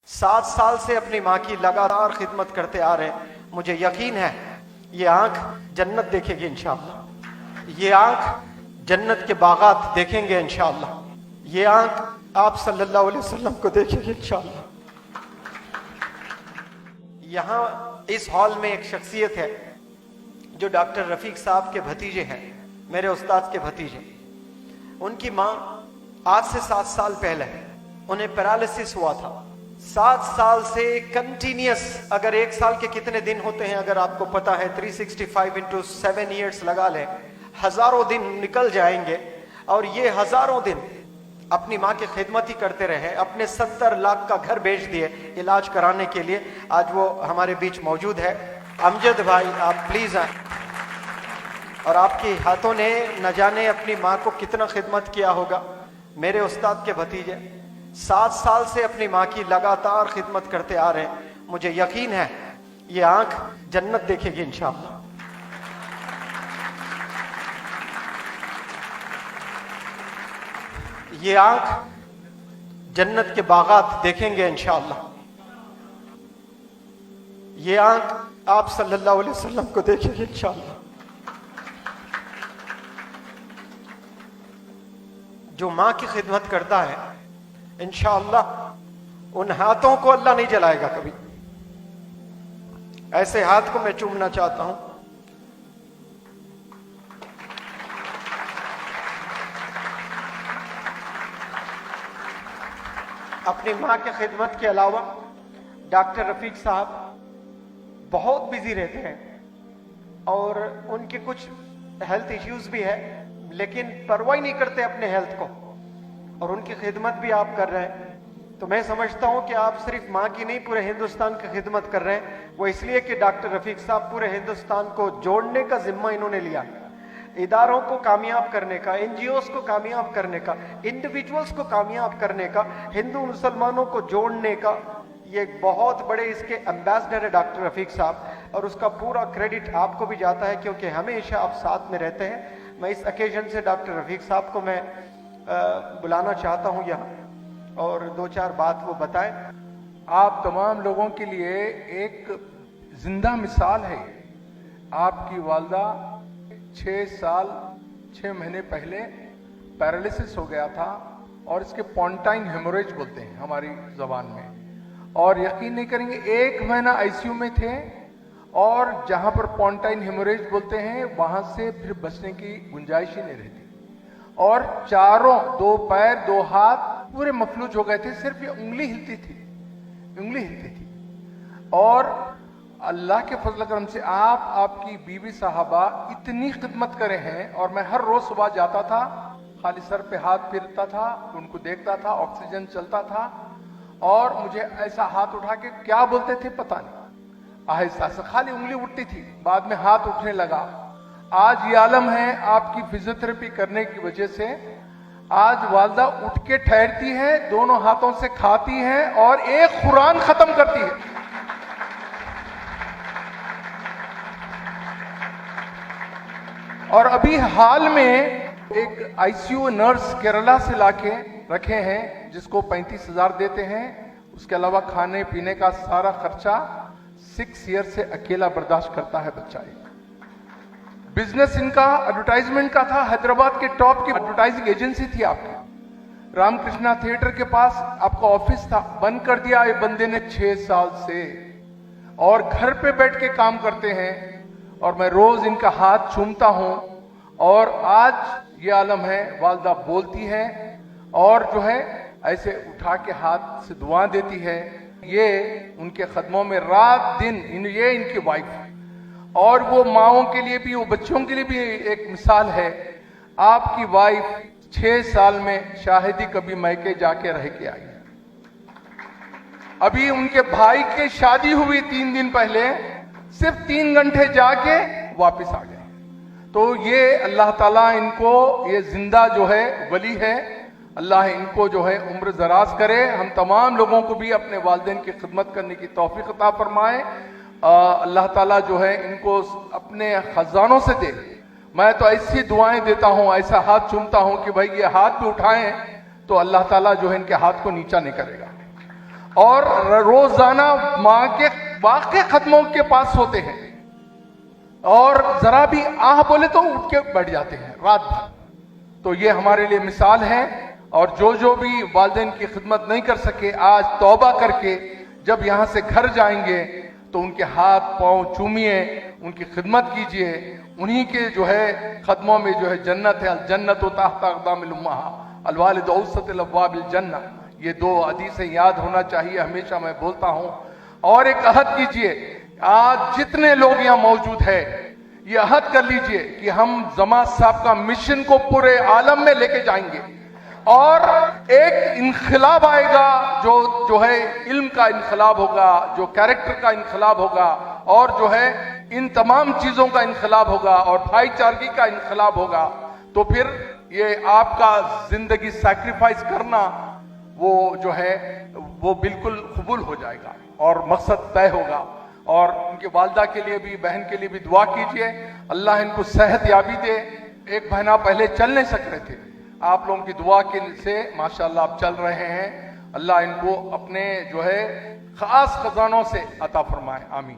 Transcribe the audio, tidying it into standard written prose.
7 साल से अपनी माँ की लगातार खिदमत करते आ रहे हैं। मुझे यकीन है ये आंख जन्नत देखेगी इंशाअल्लाह। ये आंख जन्नत के बागात देखेंगे इंशाअल्लाह। ये आंख आप सल्लल्लाहु अलैहि वसल्लम को देखेगी इंशाअल्लाह। यहाँ इस हॉल में एक शख्सियत है जो डॉक्टर रफीक साहब के भतीजे हैं, मेरे उस्ताद के भतीजे। उनकी माँ आज से 7 साल पहले उन्हें पैरालिसिस हुआ था। 7 साल से कंटिन्यूस, अगर 1 साल के कितने दिन होते हैं अगर आपको पता है, 365 इंटू 7 ईयर्स लगा लें, हजारों दिन निकल जाएंगे। और ये हजारों दिन अपनी माँ की खिदमत ही करते रहे। अपने 70 लाख का घर बेच दिए इलाज कराने के लिए। आज वो हमारे बीच मौजूद है। अमजद भाई, आप प्लीज आए। और आपके हाथों ने न जाने अपनी माँ को कितना खिदमत किया होगा। मेरे उस्ताद के भतीजे 7 साल से अपनी माँ की लगातार खिदमत करते आ रहे हैं। मुझे यकीन है ये आंख जन्नत देखेगी इंशाअल्लाह। ये आंख जन्नत के बागात देखेंगे इंशाअल्लाह। ये आंख आप सल्लल्लाहु अलैहि वसल्लम को देखेगी इंशाअल्लाह। जो माँ की खिदमत करता है इंशाअल्लाह उन हाथों को अल्लाह नहीं जलाएगा कभी। ऐसे हाथ को मैं चूमना चाहता हूं। अपनी माँ की खिदमत के अलावा डॉक्टर रफीक साहब बहुत बिजी रहते हैं और उनके कुछ हेल्थ इश्यूज भी है, लेकिन परवाह नहीं करते अपने हेल्थ को, और उनकी खिदमत भी आप कर रहे हैं। तो मैं समझता हूं कि आप सिर्फ माँ की नहीं पूरे हिंदुस्तान की खिदमत कर रहे हैं। वो इसलिए कि डॉक्टर रफीक साहब पूरे हिंदुस्तान को जोड़ने का जिम्मा इन्होंने लिया, इदारों को कामयाब करने का, एनजीओस को कामयाब करने का, इंडिविजुअल्स को कामयाब करने का, हिंदू मुसलमानों को जोड़ने का। ये बहुत बड़े इसके एम्बेसडर है डॉक्टर रफीक साहब, और उसका पूरा क्रेडिट आपको भी जाता है क्योंकि हमेशा आप साथ में रहते हैं। मैं इस ओकेजन से डॉक्टर रफीक साहब को मैं बुलाना चाहता हूं यहाँ, और 2-4 बात वो बताएं। आप तमाम लोगों के लिए एक जिंदा मिसाल है। आपकी वालदा 6 साल 6 महीने पहले पैरालिसिस हो गया था, और इसके पॉन्टाइन हेमोरेज बोलते हैं हमारी जबान में। और यकीन नहीं करेंगे 1 महीना आईसीयू में थे, और जहां पर पॉन्टाइन हेमोरेज बोलते हैं वहां से फिर बचने की गुंजाइश ही नहीं रहती। और चारों 2 पैर 2 हाथ पूरे मफलूज हो गए थे, सिर्फ ये उंगली हिलती थी। और अल्लाह के फजल करम से आपकी बीवी साहबा इतनी खिदमत करे हैं। और मैं हर रोज सुबह जाता था, खाली सर पे हाथ फिरता था, उनको देखता था, ऑक्सीजन चलता था, और मुझे ऐसा हाथ उठा के क्या बोलते थे पता नहीं, आहिस्ता से खाली उंगली उठती थी, बाद में हाथ उठने लगा। आज ये आलम है आपकी फिजियोथेरेपी करने की वजह से। आज वालदा उठ के ठहरती है, दोनों हाथों से खाती है, और एक कुरान खत्म करती है। और अभी हाल में एक आईसीयू नर्स केरला से लाके रखे हैं, जिसको 35,000 देते हैं। उसके अलावा खाने पीने का सारा खर्चा 6 ईयर से अकेला बर्दाश्त करता है बच्चा। बिजनेस इनका एडवर्टाइजमेंट का था, हैदराबाद के टॉप की एडवर्टाइजिंग एजेंसी थी आपकी। रामकृष्णा थिएटर के पास आपका ऑफिस था, बंद कर दिया ये बंदे ने 6 साल से, और घर पे बैठ के काम करते हैं। और मैं रोज इनका हाथ चूमता हूं, और आज ये आलम है, वालदा बोलती है और जो है ऐसे उठा के हाथ से दुआ देती है। ये उनके कदमों में रात दिन, ये इनकी वाइफ, और वो माओं के लिए भी, वो बच्चों के लिए भी एक मिसाल है। आपकी वाइफ 6 साल में शाहिदी कभी मैके जाके रह के आई। अभी उनके भाई की शादी हुई 3 दिन पहले, सिर्फ 3 घंटे जाके वापस आ गए। तो ये अल्लाह ताला इनको, ये जिंदा जो है वली है, अल्लाह इनको जो है उम्र दराज करे। हम तमाम लोगों को भी अपने वालिदैन की खिदमत करने की तौफीक अता फरमाए। अल्लाह ताला जो है इनको अपने खजानों से दे। मैं तो ऐसी दुआएं देता हूं, ऐसा हाथ चूमता हूं कि भाई ये हाथ भी उठाएं तो अल्लाह ताला जो है इनके हाथ को नीचा नहीं करेगा। और रोजाना माँ के वाक़े खत्मों के पास सोते हैं और जरा भी आह बोले तो उठ के बैठ जाते हैं रात भर। तो ये हमारे लिए मिसाल है। और जो भी वालिदैन की खिदमत नहीं कर सके, आज तौबा करके जब यहां से घर जाएंगे तो उनके हाथ पांव चूमिए, उनकी खिदमत कीजिए। उन्हीं के जो है कदमों में जो है जन्नत है। अल जन्नत तहत अक़दामिल उम्महा अल वालिद औसतुल अब्वाबिल जन्नह। ये दो हदीसें याद होना चाहिए, हमेशा मैं बोलता हूं। और एक अहद कीजिए, आज जितने लोग यहाँ मौजूद है, ये अहद कर लीजिए कि हम जमात साहब का मिशन को पूरे आलम में लेके जाएंगे और एक इनकलाब आएगा, जो है इल्म का इनकलाब होगा, जो कैरेक्टर का इनकलाब होगा, और जो है इन तमाम चीजों का इनकलाब होगा और भाईचारगी का इनकलाब होगा। तो फिर ये आपका जिंदगी सैक्रिफाइस करना वो जो है वो बिल्कुल कबूल हो जाएगा और मकसद तय होगा। और उनके वालदा के लिए भी, बहन के लिए भी दुआ कीजिए, अल्लाह इनको सेहत याबी दे। एक महीना पहले चल नहीं सक रहे थे, आप लोगों की दुआ के से माशाल्लाह आप चल रहे हैं। अल्लाह इनको अपने जो है खास खजानों से अता फरमाए, आमीन।